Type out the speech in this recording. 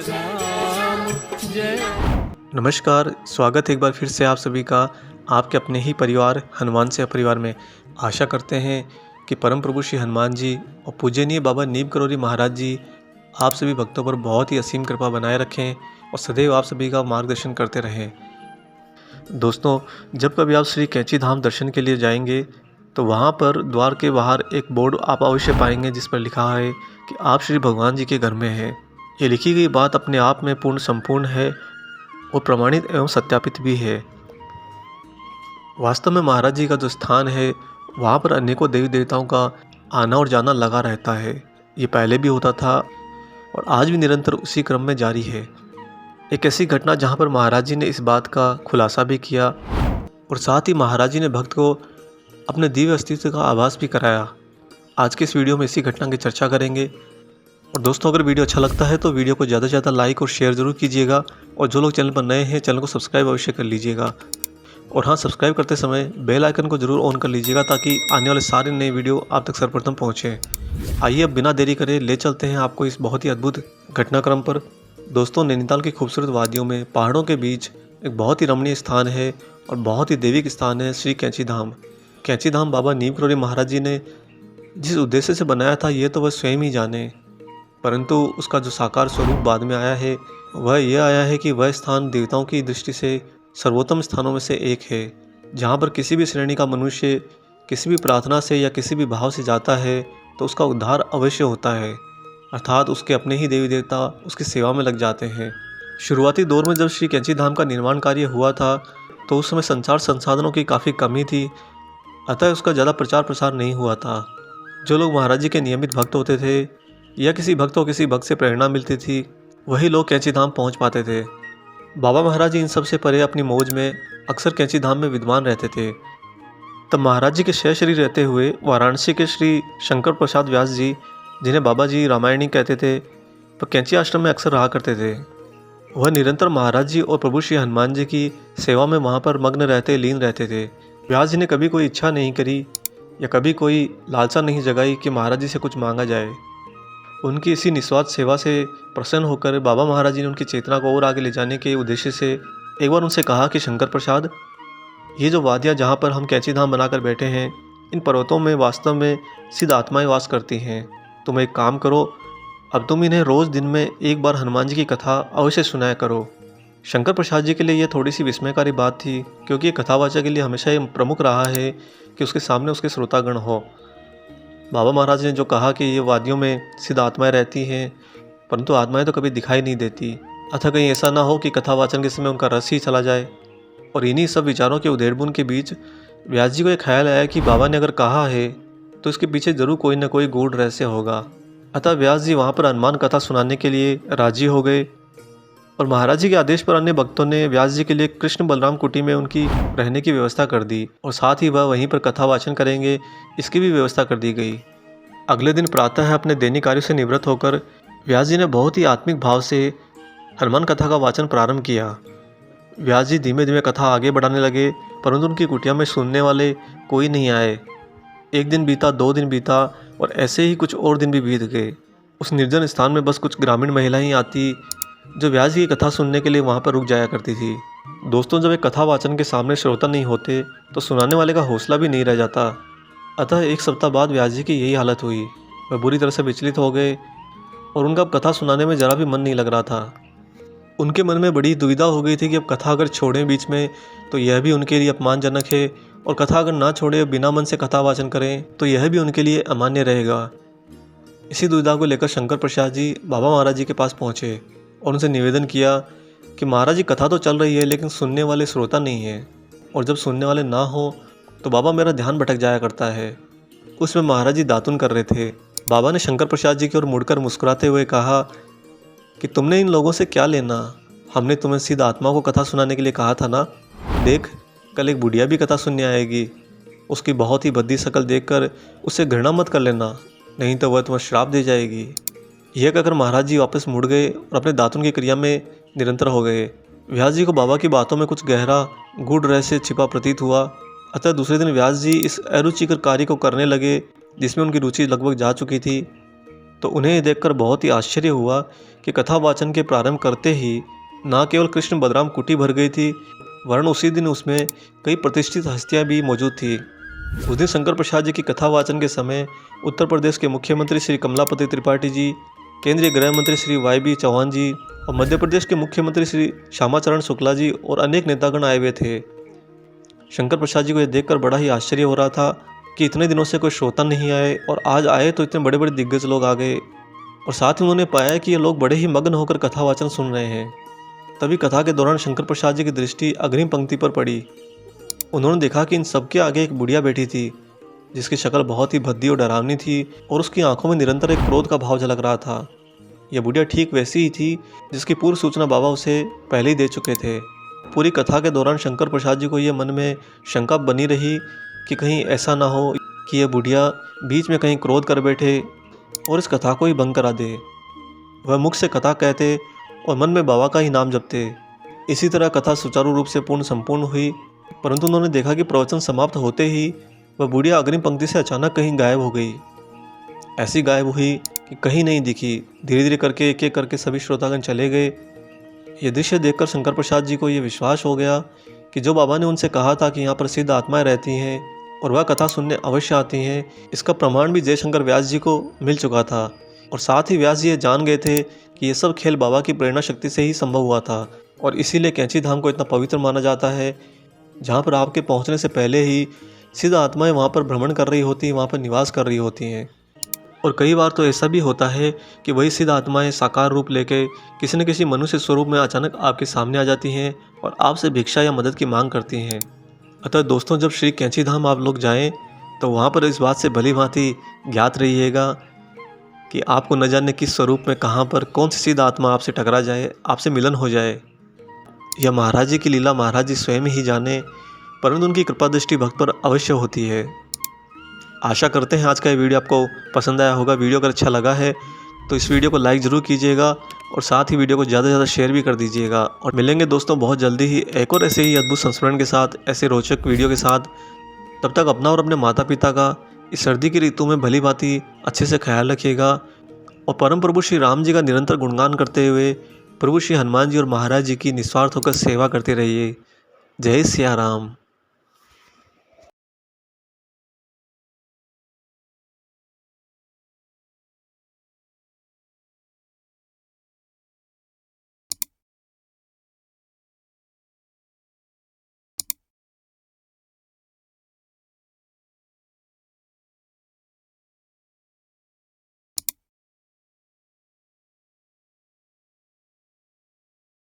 राम जय। नमस्कार, स्वागत है एक बार फिर से आप सभी का आपके अपने ही परिवार हनुमान सेवा परिवार में। आशा करते हैं कि परम प्रभु श्री हनुमान जी और पूजनीय बाबा नीम करोली महाराज जी आप सभी भक्तों पर बहुत ही असीम कृपा बनाए रखें और सदैव आप सभी का मार्गदर्शन करते रहें। दोस्तों, जब कभी आप श्री कैंची धाम दर्शन के लिए जाएंगे तो वहाँ पर द्वार के बाहर एक बोर्ड आप अवश्य पाएंगे जिस पर लिखा है कि आप श्री भगवान जी के घर में हैं। ये लिखी गई बात अपने आप में पूर्ण संपूर्ण है और प्रमाणित एवं सत्यापित भी है। वास्तव में महाराज जी का जो स्थान है वहाँ पर अनेकों देवी देवताओं का आना और जाना लगा रहता है। ये पहले भी होता था और आज भी निरंतर उसी क्रम में जारी है। एक ऐसी घटना जहाँ पर महाराज जी ने इस बात का खुलासा भी किया और साथ ही महाराज जी ने भक्त को अपने दिव्य अस्तित्व का आभास भी कराया। आज के इस वीडियो में इसी घटना की चर्चा करेंगे। और दोस्तों, अगर वीडियो अच्छा लगता है तो वीडियो को ज़्यादा से ज़्यादा लाइक और शेयर ज़रूर कीजिएगा और जो लोग चैनल पर नए हैं चैनल को सब्सक्राइब अवश्य कर लीजिएगा। और हाँ, सब्सक्राइब करते समय बेल आइकन को ज़रूर ऑन कर लीजिएगा ताकि आने वाले सारे नए वीडियो आप तक सर्वप्रथम पहुँचें। आइए अब बिना देरी करे ले चलते हैं आपको इस बहुत ही अद्भुत घटनाक्रम पर। दोस्तों, नैनीताल की खूबसूरत वादियों में पहाड़ों के बीच एक बहुत ही रमणीय स्थान है और बहुत ही दैविक स्थान है श्री कैंची धाम। कैंची धाम बाबा नीम करोली महाराज जी ने जिस उद्देश्य से बनाया था ये तो वह स्वयं ही जाने, परंतु उसका जो साकार स्वरूप बाद में आया है वह यह आया है कि वह स्थान देवताओं की दृष्टि से सर्वोत्तम स्थानों में से एक है, जहाँ पर किसी भी श्रेणी का मनुष्य किसी भी प्रार्थना से या किसी भी भाव से जाता है तो उसका उद्धार अवश्य होता है, अर्थात उसके अपने ही देवी देवता उसकी सेवा में लग जाते हैं। शुरुआती दौर में जब श्री कैंची धाम का निर्माण कार्य हुआ था तो उस समय संचार संसाधनों की काफ़ी कमी थी, अतः उसका ज़्यादा प्रचार प्रसार नहीं हुआ था। जो लोग महाराज जी के नियमित भक्त होते थे या किसी भक्त को किसी भक्त से प्रेरणा मिलती थी वही लोग कैंची धाम पहुंच पाते थे। बाबा महाराज जी इन सब से परे अपनी मौज में अक्सर कैंची धाम में विद्वान रहते थे। तब महाराज जी के शेष शरीर रहते हुए वाराणसी के श्री शंकर प्रसाद व्यास जी, जिन्हें बाबा जी रामायणी कहते थे, वह कैंची आश्रम में अक्सर रहा करते थे। वह निरंतर महाराज जी और प्रभु श्री हनुमान जी की सेवा में वहाँ पर मग्न रहते लीन रहते थे। व्यास जी ने कभी कोई इच्छा नहीं करी या कभी कोई लालसा नहीं जगाई कि महाराज जी से कुछ मांगा जाए। उनकी इसी निस्वार्थ सेवा से प्रसन्न होकर बाबा महाराज जी ने उनकी चेतना को और आगे ले जाने के उद्देश्य से एक बार उनसे कहा कि शंकर प्रसाद, ये जो वादियाँ जहाँ पर हम कैंची धाम बनाकर बैठे हैं इन पर्वतों में वास्तव में सिद्ध आत्माएं वास करती हैं। तुम एक काम करो, अब तुम इन्हें रोज़ दिन में एक बार हनुमान जी की कथा अवश्य सुनाया करो। शंकर प्रसाद जी के लिए यह थोड़ी सी विस्मयकारी बात थी, क्योंकि कथावाचक के लिए हमेशा ये प्रमुख रहा है कि उसके सामने उसके श्रोतागण हो। बाबा महाराज ने जो कहा कि ये वादियों में सिद्ध आत्माएं रहती हैं, परंतु आत्माएं तो कभी दिखाई नहीं देती, अतः कहीं ऐसा ना हो कि कथावाचन के समय उनका रस ही चला जाए। और इन्हीं सब विचारों के उधेड़बुन के बीच व्यास जी को एक ख्याल आया कि बाबा ने अगर कहा है तो इसके पीछे जरूर कोई न कोई गूढ़ रहस्य होगा। अतः व्यास जी वहाँ पर हनुमान कथा सुनाने के लिए राजी हो गए और महाराज जी के आदेश पर अन्य भक्तों ने व्यास जी के लिए कृष्ण बलराम कुटी में उनकी रहने की व्यवस्था कर दी और साथ ही वह वहीं पर कथा वाचन करेंगे इसकी भी व्यवस्था कर दी गई। अगले दिन प्रातः अपने दैनिक कार्यों से निवृत्त होकर व्यास जी ने बहुत ही आत्मिक भाव से हनुमान कथा का वाचन प्रारंभ किया। व्यास जी धीमे धीमे कथा आगे बढ़ाने लगे, परंतु उनकी कुटिया में सुनने वाले कोई नहीं आए। एक दिन बीता, 2 दिन बीता और ऐसे ही कुछ और दिन भी बीत गए। उस निर्जन स्थान में बस कुछ ग्रामीण महिलाएं ही आती जो व्यास जी की कथा सुनने के लिए वहाँ पर रुक जाया करती थी। दोस्तों, जब एक कथा वाचन के सामने श्रोता नहीं होते तो सुनाने वाले का हौसला भी नहीं रह जाता। अतः 1 सप्ताह बाद व्यास जी की यही हालत हुई। वह बुरी तरह से विचलित हो गए और उनका अब कथा सुनाने में ज़रा भी मन नहीं लग रहा था। उनके मन में बड़ी दुविधा हो गई थी कि अब कथा अगर छोड़ें बीच में तो यह भी उनके लिए अपमानजनक है, और कथा अगर ना छोड़े बिना मन से कथा वाचन करें तो यह भी उनके लिए अमान्य रहेगा। इसी दुविधा को लेकर शंकर प्रसाद जी बाबा महाराज जी के पास पहुँचे और उनसे निवेदन किया कि महाराज जी कथा तो चल रही है लेकिन सुनने वाले श्रोता नहीं है, और जब सुनने वाले ना हो तो बाबा मेरा ध्यान भटक जाया करता है। उसमें महाराज जी दातुन कर रहे थे। बाबा ने शंकर प्रसाद जी की ओर मुड़कर मुस्कुराते हुए कहा कि तुमने इन लोगों से क्या लेना, हमने तुम्हें सीधा आत्मा को कथा सुनाने के लिए कहा था ना। देख, कल एक बुढ़िया भी कथा सुनने आएगी, उसकी बहुत ही भद्दी शक्ल देखकर उससे घृणा मत कर लेना, नहीं तो वह तुम्हें श्राप दे जाएगी। यह कहकर महाराज जी वापस मुड़ गए और अपने दातुन की क्रिया में निरंतर हो गए। व्यास जी को बाबा की बातों में कुछ गहरा गूढ़ रहस्य छिपा प्रतीत हुआ, अतः दूसरे दिन व्यास जी इस अरुचिकर कार्य को करने लगे जिसमें उनकी रुचि लगभग जा चुकी थी। तो उन्हें ये देखकर बहुत ही आश्चर्य हुआ कि कथा वाचन के प्रारंभ करते ही न केवल कृष्ण बलराम कुटी भर गई थी, वरन उसी दिन उसमें कई प्रतिष्ठित हस्तियां भी मौजूद थी। उस दिन शंकर प्रसाद जी की कथा वाचन के समय उत्तर प्रदेश के मुख्यमंत्री श्री कमलापति त्रिपाठी जी, केंद्रीय गृह मंत्री श्री वाई चौहान जी और मध्य प्रदेश के मुख्यमंत्री श्री श्यामाचरण शुक्ला जी और अनेक नेतागण आए हुए थे। शंकर प्रसाद जी को यह देखकर बड़ा ही आश्चर्य हो रहा था कि इतने दिनों से कोई श्रोता नहीं आए और आज आए तो इतने बड़े बड़े दिग्गज लोग आ गए। और साथ ही उन्होंने पाया कि ये लोग बड़े ही मग्न होकर कथा वाचन सुन रहे हैं। तभी कथा के दौरान शंकर प्रसाद जी की दृष्टि अग्रिम पंक्ति पर पड़ी। उन्होंने देखा कि इन सबके आगे एक बुढ़िया बैठी थी, जिसकी शक्ल बहुत ही भद्दी और डरावनी थी और उसकी आंखों में निरंतर एक क्रोध का भाव झलक रहा था। यह बुढ़िया ठीक वैसी ही थी जिसकी पूर्व सूचना बाबा उसे पहले ही दे चुके थे। पूरी कथा के दौरान शंकर प्रसाद जी को यह मन में शंका बनी रही कि कहीं ऐसा ना हो कि यह बुढ़िया बीच में कहीं क्रोध कर बैठे और इस कथा को ही भंग करा दे। वह मुख से कथा कहते और मन में बाबा का ही नाम जपते। इसी तरह कथा सुचारू रूप से संपूर्ण हुई, परंतु उन्होंने देखा कि प्रवचन समाप्त होते ही वह बुढ़िया अग्रिम पंक्ति से अचानक कहीं गायब हो गई। ऐसी गायब हुई कि कहीं नहीं दिखी। धीरे धीरे करके एक एक करके सभी श्रोतागण चले गए। ये दृश्य देखकर शंकर प्रसाद जी को ये विश्वास हो गया कि जो बाबा ने उनसे कहा था कि यहाँ पर सिद्ध आत्माएं रहती हैं और वह कथा सुनने अवश्य आती हैं, इसका प्रमाण भी जयशंकर व्यास जी को मिल चुका था। और साथ ही व्यास जी ये जान गए थे कि ये सब खेल बाबा की प्रेरणा शक्ति से ही संभव हुआ था और इसीलिए कैंची धाम को इतना पवित्र माना जाता है, जहाँ पर आपके पहुँचने से पहले ही सिद्ध आत्माएं वहाँ पर भ्रमण कर रही होती हैं, वहाँ पर निवास कर रही होती हैं। और कई बार तो ऐसा भी होता है कि वही सिद्ध आत्माएं साकार रूप लेके किसी न किसी मनुष्य स्वरूप में अचानक आपके सामने आ जाती हैं और आपसे भिक्षा या मदद की मांग करती हैं। अतः दोस्तों, जब श्री कैंची धाम आप लोग जाएं तो वहाँ पर इस बात से भली भांति ज्ञात रहिएगा कि आपको न जाने किस स्वरूप में कहाँ पर कौन सी सिद्ध आत्मा आपसे टकरा जाए, आपसे मिलन हो जाए। यह महाराज जी की लीला महाराज जी स्वयं ही जाने, परंतु उनकी कृपा दृष्टि भक्त पर अवश्य होती है। आशा करते हैं आज का ये वीडियो आपको पसंद आया होगा। वीडियो अगर अच्छा लगा है तो इस वीडियो को लाइक ज़रूर कीजिएगा और साथ ही वीडियो को ज़्यादा से ज़्यादा शेयर भी कर दीजिएगा। और मिलेंगे दोस्तों बहुत जल्दी ही एक और ऐसे ही अद्भुत संस्मरण के साथ, ऐसे रोचक वीडियो के साथ। तब तक अपना और अपने माता पिता का इस सर्दी की ऋतु में भली भांति अच्छे से ख्याल रखिएगा और परम प्रभु श्री राम जी का निरंतर गुणगान करते हुए प्रभु श्री हनुमान जी और महाराज जी की निस्वार्थ होकर सेवा करते रहिए। जय सिया राम।